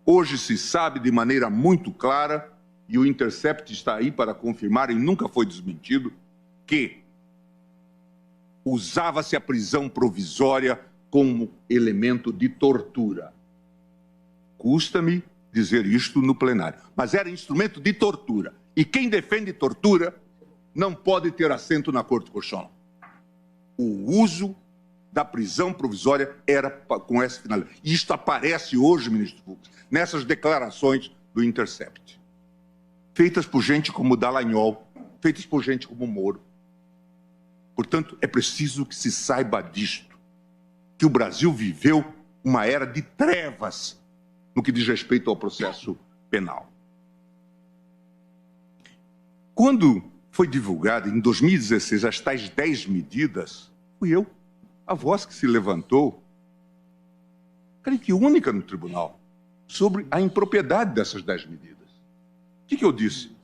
Hoje se sabe de maneira muito clara, e o Intercept está aí para confirmar e nunca foi desmentido, que usava-se a prisão provisória como elemento de tortura. Custa-me dizer isto no plenário, mas era instrumento de tortura. E quem defende tortura não pode ter assento na Corte Constitucional. O uso da prisão provisória era com essa finalidade. E isto aparece hoje, ministro Fux, nessas declarações do Intercept, feitas por gente como Dallagnol, feitas por gente como Moro. Portanto, é preciso que se saiba disto, que o Brasil viveu uma era de trevas no que diz respeito ao processo penal. Quando foi divulgada, em 2016, as tais 10 medidas, fui eu, a voz que se levantou, creio que única no tribunal, sobre a impropriedade dessas 10 medidas. O que eu disse?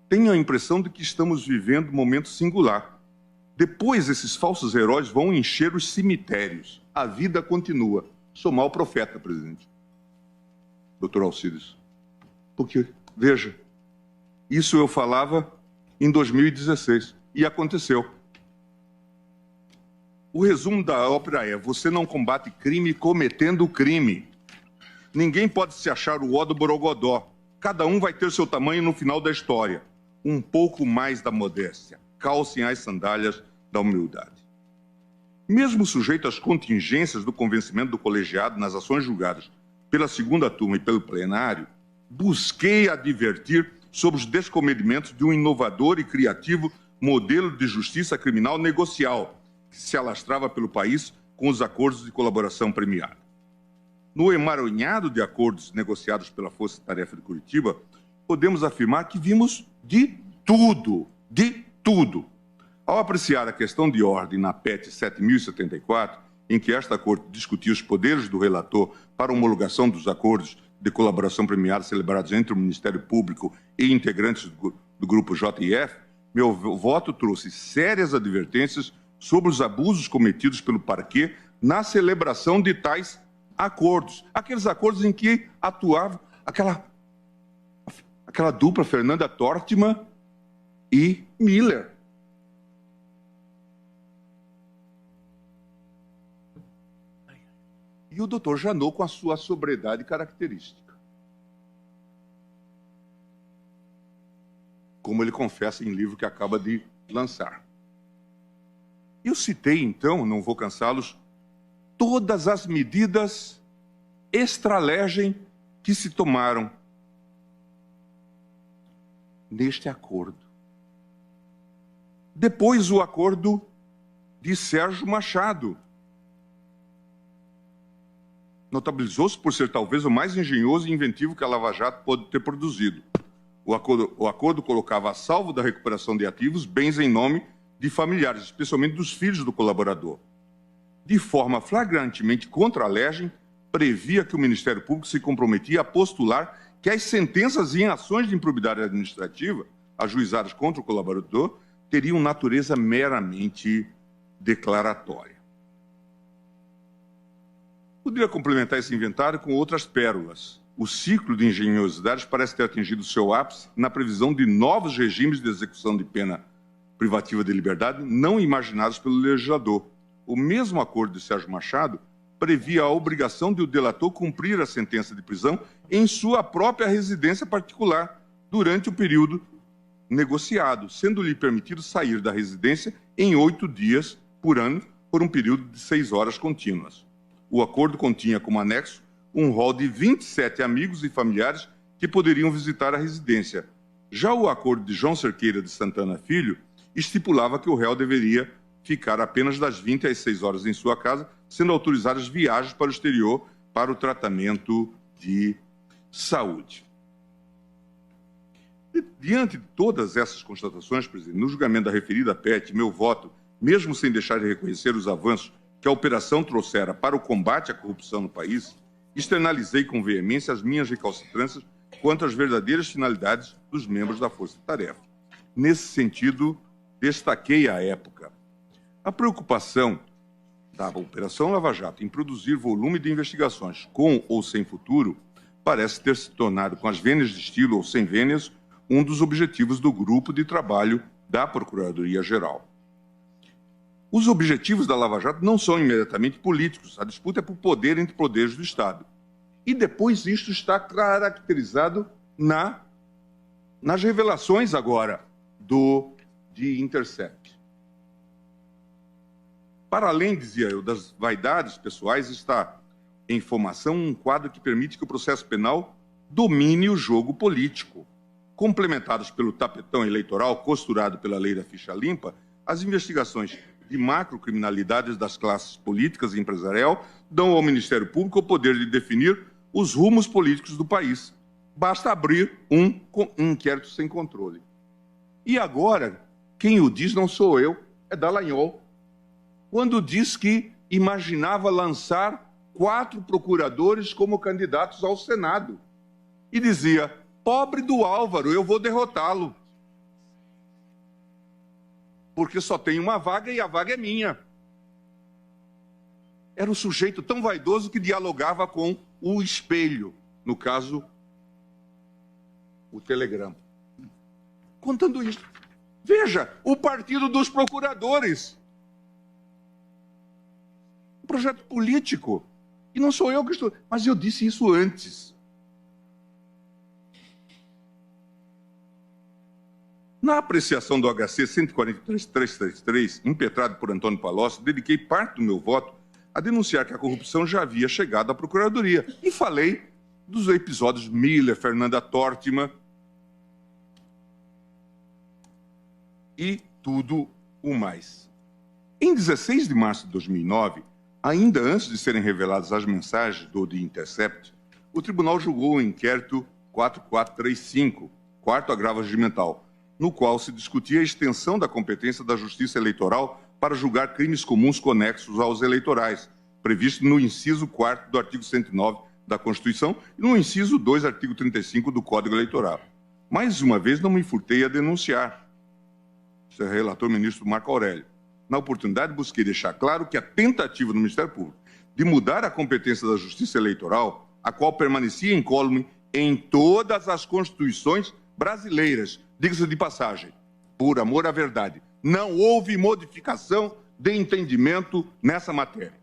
Tenho a impressão de que estamos vivendo um momento singular. Depois, esses falsos heróis vão encher os cemitérios. A vida continua. Sou mau profeta, presidente. Doutor Alcides. Porque, veja, isso eu falava em 2016 e aconteceu. O resumo da ópera é: você não combate crime cometendo crime. Ninguém pode se achar o ó do Borogodó. Cada um vai ter seu tamanho no final da história. Um pouco mais da modéstia. Calcem as sandálias da humildade. Mesmo sujeito às contingências do convencimento do colegiado nas ações julgadas pela segunda turma e pelo plenário, busquei advertir sobre os descomedimentos de um inovador e criativo modelo de justiça criminal negocial que se alastrava pelo país com os acordos de colaboração premiada. No emaranhado de acordos negociados pela Força Tarefa de Curitiba, podemos afirmar que vimos de tudo, de tudo. Ao apreciar a questão de ordem na PET 7.074, em que esta Corte discutia os poderes do relator para homologação dos acordos de colaboração premiada celebrados entre o Ministério Público e integrantes do Grupo JF, meu voto trouxe sérias advertências sobre os abusos cometidos pelo parquê na celebração de tais acordos. Aqueles acordos em que atuava aquela dupla Fernanda Tortman e Miller. E o doutor Janot com a sua sobriedade característica. Como ele confessa em livro que acaba de lançar. Eu citei, então, não vou cansá-los, todas as medidas extra-legem que se tomaram neste acordo. Depois, o acordo de Sérgio Machado. Notabilizou-se por ser talvez o mais engenhoso e inventivo que a Lava Jato pôde ter produzido. O acordo colocava a salvo da recuperação de ativos bens em nome de familiares, especialmente dos filhos do colaborador. De forma flagrantemente contra a legem, previa que o Ministério Público se comprometia a postular que as sentenças em ações de improbidade administrativa ajuizadas contra o colaborador teriam natureza meramente declaratória. Poderia complementar esse inventário com outras pérolas. O ciclo de engenhosidades parece ter atingido seu ápice na previsão de novos regimes de execução de pena privativa de liberdade não imaginados pelo legislador. O mesmo acordo de Sérgio Machado previa a obrigação de o delator cumprir a sentença de prisão em sua própria residência particular durante o período negociado, sendo-lhe permitido sair da residência em 8 dias por ano por um período de 6 horas contínuas. O acordo continha como anexo um rol de 27 amigos e familiares que poderiam visitar a residência. Já o acordo de João Cerqueira de Santana Filho estipulava que o réu deveria ficar apenas das 20 às 6 horas em sua casa, sendo autorizadas viagens para o exterior para o tratamento de saúde. Diante de todas essas constatações, presidente, no julgamento da referida PET, meu voto, mesmo sem deixar de reconhecer os avanços que a operação trouxera para o combate à corrupção no país, externalizei com veemência as minhas recalcitrâncias quanto às verdadeiras finalidades dos membros da Força Tarefa. Nesse sentido, destaquei à época a preocupação da Operação Lava Jato em produzir volume de investigações com ou sem futuro parece ter se tornado, com as vênias de estilo ou sem vênias, um dos objetivos do grupo de trabalho da Procuradoria-Geral. Os objetivos da Lava Jato não são imediatamente políticos, a disputa é por poder entre poderes do Estado. E depois isto está caracterizado nas revelações agora de Intercept. Para além, dizia eu, das vaidades pessoais, está em formação um quadro que permite que o processo penal domine o jogo político. Complementados pelo tapetão eleitoral costurado pela lei da ficha limpa, as investigações de macrocriminalidades das classes políticas e empresarial dão ao Ministério Público o poder de definir os rumos políticos do país. Basta abrir um inquérito sem controle. E agora, quem o diz não sou eu, é Dallagnol, quando diz que imaginava lançar 4 procuradores como candidatos ao Senado. E dizia, pobre do Álvaro, eu vou derrotá-lo. Porque só tem uma vaga e a vaga é minha. Era um sujeito tão vaidoso que dialogava com o espelho, no caso, o Telegrama. Contando isso. Veja, o Partido dos Procuradores. Um projeto político. E não sou eu que estou... Mas eu disse isso antes. Na apreciação do HC 143.333, impetrado por Antônio Palocci, dediquei parte do meu voto a denunciar que a corrupção já havia chegado à Procuradoria. E falei dos episódios Miller, Fernanda Tortman e tudo o mais. Em 16 de março de 2009, ainda antes de serem reveladas as mensagens do The Intercept, o tribunal julgou o inquérito 4435, quarto agravo regimental, no qual se discutia a extensão da competência da Justiça Eleitoral para julgar crimes comuns conexos aos eleitorais, previsto no inciso 4º do artigo 109 da Constituição e no inciso 2, artigo 35 do Código Eleitoral. Mais uma vez, não me furtei a denunciar. Isso é relator ministro Marco Aurélio. Na oportunidade, busquei deixar claro que a tentativa do Ministério Público de mudar a competência da Justiça Eleitoral, a qual permanecia incólume em todas as constituições brasileiras, diga-se de passagem, por amor à verdade, não houve modificação de entendimento nessa matéria.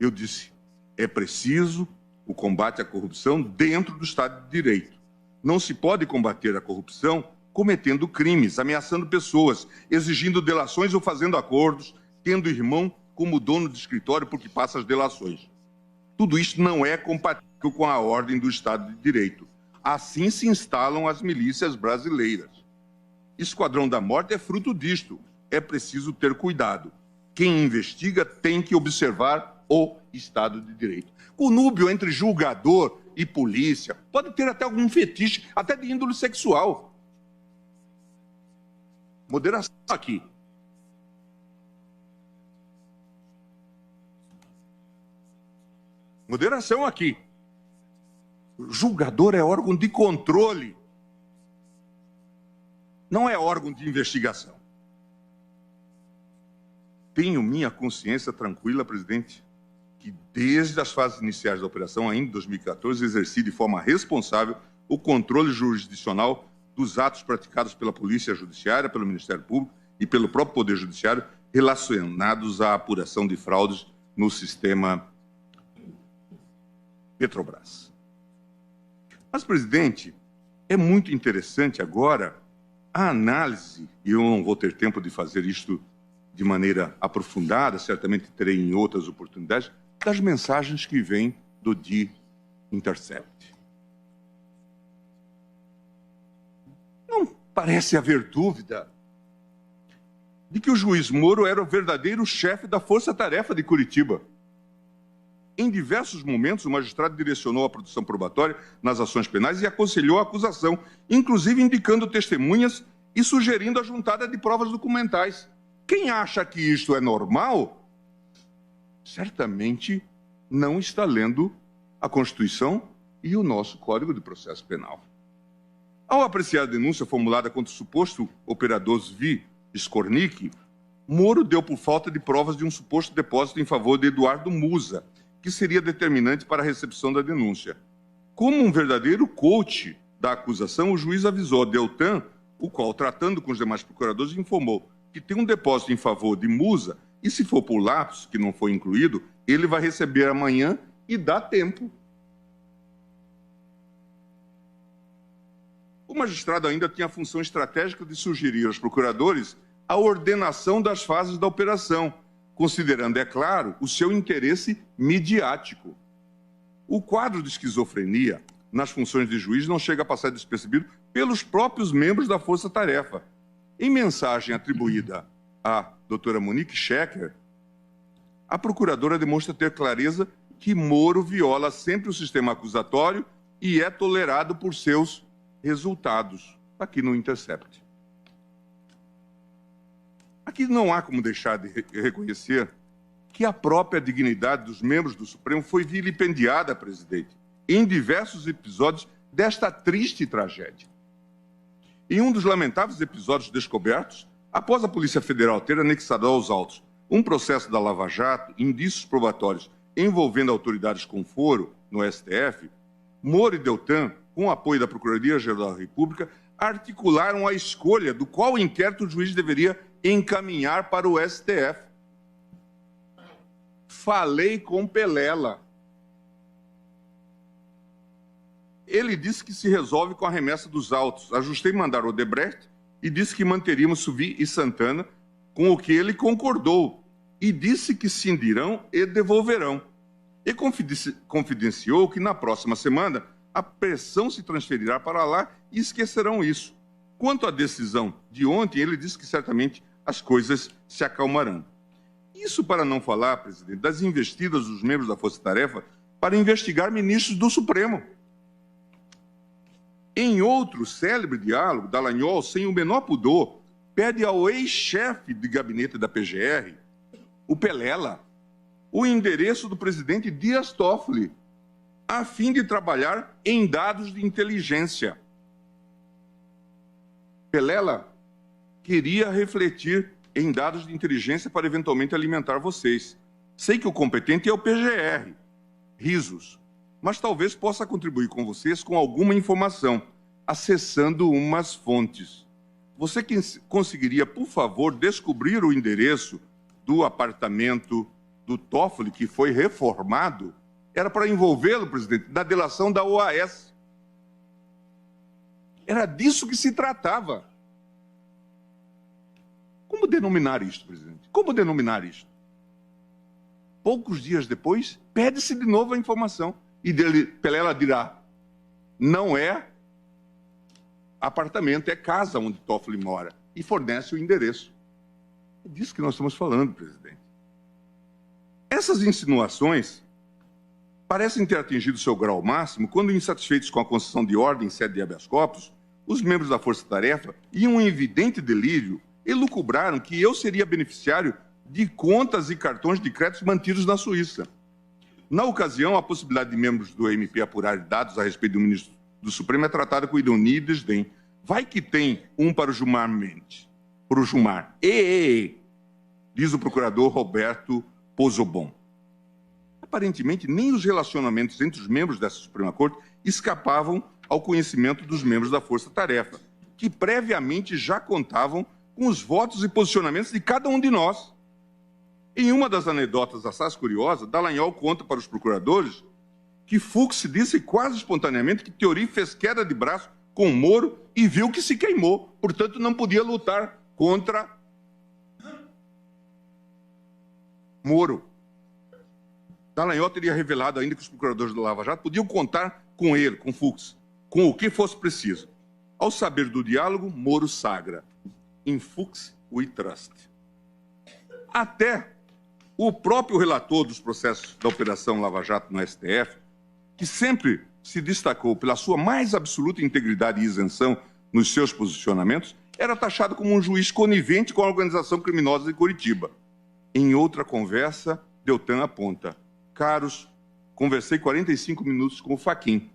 Eu disse, é preciso o combate à corrupção dentro do Estado de Direito. Não se pode combater a corrupção cometendo crimes, ameaçando pessoas, exigindo delações ou fazendo acordos, tendo irmão como dono de escritório porque passa as delações. Tudo isso não é compatível com a ordem do Estado de Direito. Assim se instalam as milícias brasileiras. Esquadrão da Morte é fruto disto. É preciso ter cuidado. Quem investiga tem que observar o Estado de Direito. Conúbio entre julgador e polícia pode ter até algum fetiche, até de índole sexual. Moderação aqui. Moderação aqui. Julgador é órgão de controle, não é órgão de investigação. Tenho minha consciência tranquila, presidente, que desde as fases iniciais da operação, ainda em 2014, exerci de forma responsável o controle jurisdicional dos atos praticados pela Polícia Judiciária, pelo Ministério Público e pelo próprio Poder Judiciário relacionados à apuração de fraudes no sistema Petrobras. Mas, presidente, é muito interessante agora a análise, e eu não vou ter tempo de fazer isto de maneira aprofundada, certamente terei em outras oportunidades, das mensagens que vêm do The Intercept. Não parece haver dúvida de que o juiz Moro era o verdadeiro chefe da força-tarefa de Curitiba. Em diversos momentos, o magistrado direcionou a produção probatória nas ações penais e aconselhou a acusação, inclusive indicando testemunhas e sugerindo a juntada de provas documentais. Quem acha que isto é normal, certamente não está lendo a Constituição e o nosso Código de Processo Penal. Ao apreciar a denúncia formulada contra o suposto operador Zvi Skornik, Moro deu por falta de provas de um suposto depósito em favor de Eduardo Musa, que seria determinante para a recepção da denúncia. Como um verdadeiro coach da acusação, o juiz avisou a Deltan, o qual, tratando com os demais procuradores, informou que tem um depósito em favor de Musa e, se for por lapso, que não foi incluído, ele vai receber amanhã e dá tempo. O magistrado ainda tinha a função estratégica de sugerir aos procuradores a ordenação das fases da operação, considerando, é claro, o seu interesse midiático. O quadro de esquizofrenia nas funções de juiz não chega a passar despercebido pelos próprios membros da Força Tarefa. Em mensagem atribuída à doutora Monique Schecker, a procuradora demonstra ter clareza que Moro viola sempre o sistema acusatório e é tolerado por seus resultados, aqui no Intercept. Aqui não há como deixar de reconhecer que a própria dignidade dos membros do Supremo foi vilipendiada, presidente, em diversos episódios desta triste tragédia. Em um dos lamentáveis episódios descobertos, após a Polícia Federal ter anexado aos autos um processo da Lava Jato, indícios probatórios envolvendo autoridades com foro no STF, Moro e Deltan, com o apoio da Procuradoria-Geral da República, articularam a escolha do qual inquérito o juiz deveria encaminhar para o STF. Falei com Pelela. Ele disse que se resolve com a remessa dos autos. Ajustei mandar Odebrecht e disse que manteríamos Suvi e Santana, com o que ele concordou, e disse que cindirão e devolverão. E confidenciou que na próxima semana a pressão se transferirá para lá e esquecerão isso. Quanto à decisão de ontem, ele disse que certamente as coisas se acalmarão. Isso para não falar, presidente, das investidas dos membros da Força Tarefa para investigar ministros do Supremo. Em outro célebre diálogo, Dallagnol, sem o menor pudor, pede ao ex-chefe de gabinete da PGR, o Pelela, o endereço do presidente Dias Toffoli, a fim de trabalhar em dados de inteligência. Pelela queria refletir em dados de inteligência para eventualmente alimentar vocês. Sei que o competente é o PGR, risos, mas talvez possa contribuir com vocês com alguma informação, acessando umas fontes. Você conseguiria, por favor, descobrir o endereço do apartamento do Toffoli, que foi reformado? Era para envolvê-lo, presidente, da delação da OAS. Era disso que se tratava. Como denominar isto, presidente? Como denominar isto? Poucos dias depois, pede-se de novo a informação. E Pelela dirá, não é apartamento, é casa onde Toffoli mora. E fornece o endereço. É disso que nós estamos falando, presidente. Essas insinuações parecem ter atingido seu grau máximo quando, insatisfeitos com a concessão de ordem em sede de habeas corpus, os membros da Força Tarefa, em um evidente delírio, elucubraram que eu seria beneficiário de contas e cartões de crédito mantidos na Suíça. Na ocasião, a possibilidade de membros do MP apurar dados a respeito do ministro do Supremo é tratada com ironia e desdém. Vai que tem um para o Gilmar Mendes. Para o Gilmar. Diz o procurador Roberto Pozobon. Aparentemente, nem os relacionamentos entre os membros dessa Suprema Corte escapavam ao conhecimento dos membros da Força Tarefa, que previamente já contavam com os votos e posicionamentos de cada um de nós. Em uma das anedotas assaz curiosas, Dallagnol conta para os procuradores que Fux disse quase espontaneamente que Theory fez queda de braço com Moro e viu que se queimou, portanto não podia lutar contra Moro. Dallagnol teria revelado ainda que os procuradores do Lava Jato podiam contar com ele, com Fux, com o que fosse preciso. Ao saber do diálogo, Moro sagra. In Fux we trust. Até o próprio relator dos processos da Operação Lava Jato no STF, que sempre se destacou pela sua mais absoluta integridade e isenção nos seus posicionamentos, era taxado como um juiz conivente com a organização criminosa de Curitiba. Em outra conversa, Deltan aponta: caros, conversei 45 minutos com o Fachin.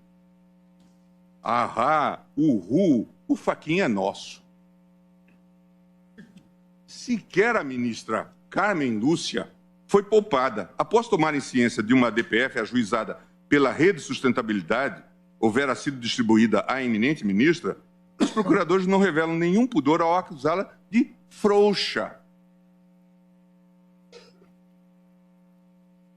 Ahá, o Fachin é nosso. Sequer a ministra Carmen Lúcia foi poupada. Após tomarem ciência de uma DPF ajuizada pela Rede de Sustentabilidade, houvera sido distribuída à eminente ministra, os procuradores não revelam nenhum pudor ao acusá-la de frouxa.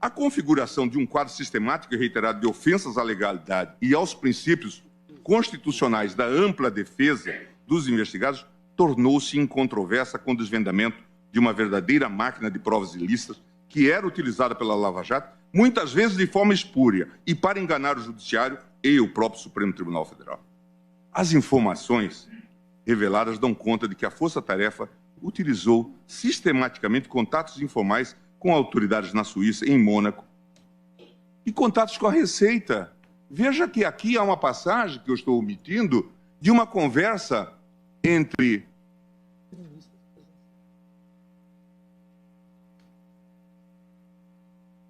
A configuração de um quadro sistemático e reiterado de ofensas à legalidade e aos princípios constitucionais da ampla defesa dos investigados tornou-se incontroversa com o desvendamento de uma verdadeira máquina de provas ilícitas que era utilizada pela Lava Jato, muitas vezes de forma espúria e para enganar o Judiciário e o próprio Supremo Tribunal Federal. As informações reveladas dão conta de que a Força Tarefa utilizou sistematicamente contatos informais com autoridades na Suíça, em Mônaco, e contatos com a Receita. Veja que aqui há uma passagem que eu estou omitindo de uma conversa entre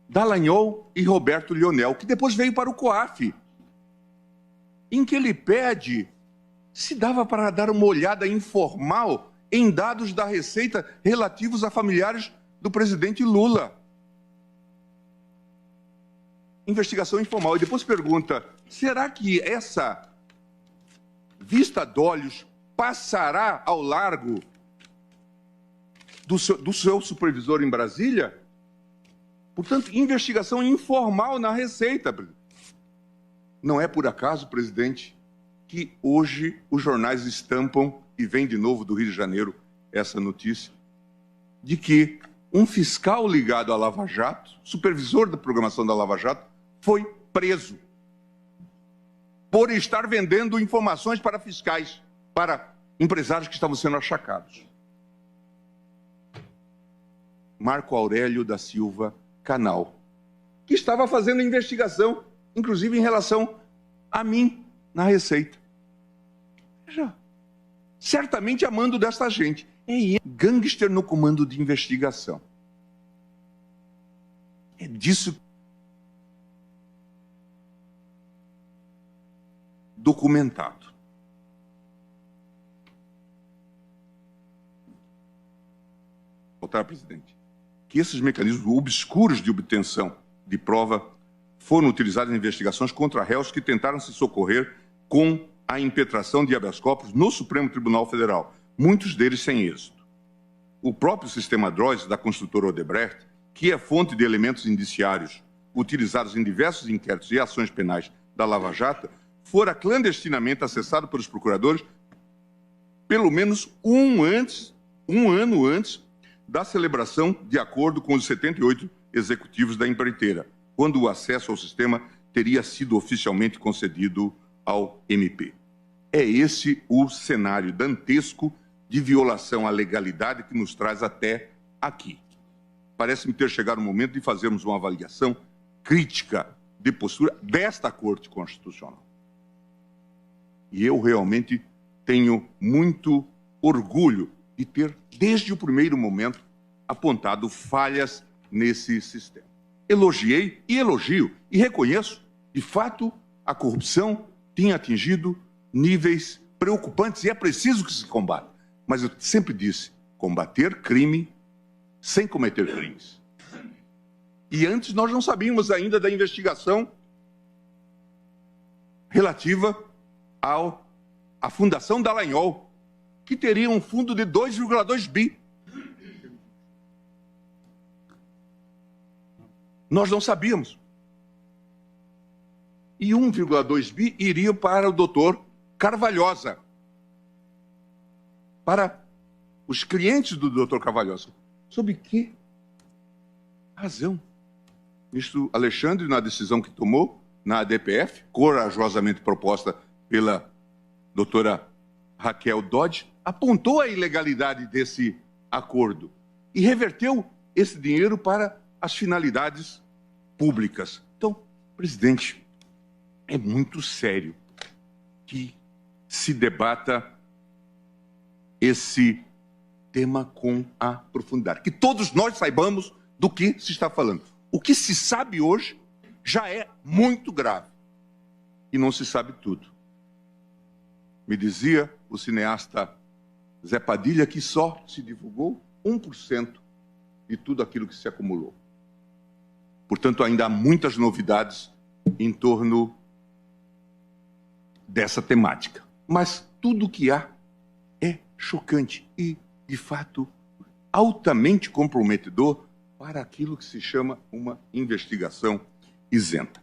Dallagnol e Roberto Lionel, que depois veio para o COAF, em que ele pede se dava para dar uma olhada informal em dados da Receita relativos a familiares do presidente Lula. Investigação informal. E depois pergunta, será que essa vista de olhos passará ao largo do seu supervisor em Brasília? Portanto, investigação informal na Receita. Não é por acaso, presidente, que hoje os jornais estampam, e vem de novo do Rio de Janeiro essa notícia, de que um fiscal ligado à Lava Jato, supervisor da programação da Lava Jato, foi preso por estar vendendo informações para fiscais, para empresários que estavam sendo achacados. Marco Aurélio da Silva Canal, que estava fazendo investigação, inclusive em relação a mim, na Receita. Veja, certamente a mando dessa gente. É ele, gangster no comando de investigação. É disso documentado. Voltar, presidente, que esses mecanismos obscuros de obtenção de prova foram utilizados em investigações contra réus que tentaram se socorrer com a impetração de habeas corpus no Supremo Tribunal Federal, muitos deles sem êxito. O próprio sistema DROIS da construtora Odebrecht, que é fonte de elementos indiciários utilizados em diversos inquéritos e ações penais da Lava Jato, fora clandestinamente acessado pelos procuradores pelo menos um ano antes da celebração de acordo com os 78 executivos da empreiteira, quando o acesso ao sistema teria sido oficialmente concedido ao MP. É esse o cenário dantesco de violação à legalidade que nos traz até aqui. Parece-me ter chegado o momento de fazermos uma avaliação crítica de postura desta Corte Constitucional. E eu realmente tenho muito orgulho de ter, desde o primeiro momento, apontado falhas nesse sistema. Elogiei e elogio e reconheço, de fato, a corrupção tem atingido níveis preocupantes e é preciso que se combata. Mas eu sempre disse, combater crime sem cometer crimes. E antes nós não sabíamos ainda da investigação relativa à Fundação Dallagnol, que teria um fundo de 2,2 bi. Nós não sabíamos. E 1,2 bi iriam para o doutor Carvalhosa, para os clientes do doutor Carvalhosa. Sob que razão? O ministro Alexandre, na decisão que tomou na ADPF, corajosamente proposta pela doutora Raquel Dodge, apontou a ilegalidade desse acordo e reverteu esse dinheiro para as finalidades públicas. Então, presidente, é muito sério que se debata esse tema com a profundidade, que todos nós saibamos do que se está falando. O que se sabe hoje já é muito grave e não se sabe tudo. Me dizia o cineasta Zé Padilha que só se divulgou 1% de tudo aquilo que se acumulou. Portanto, ainda há muitas novidades em torno dessa temática. Mas tudo que há é chocante e, de fato, altamente comprometedor para aquilo que se chama uma investigação isenta.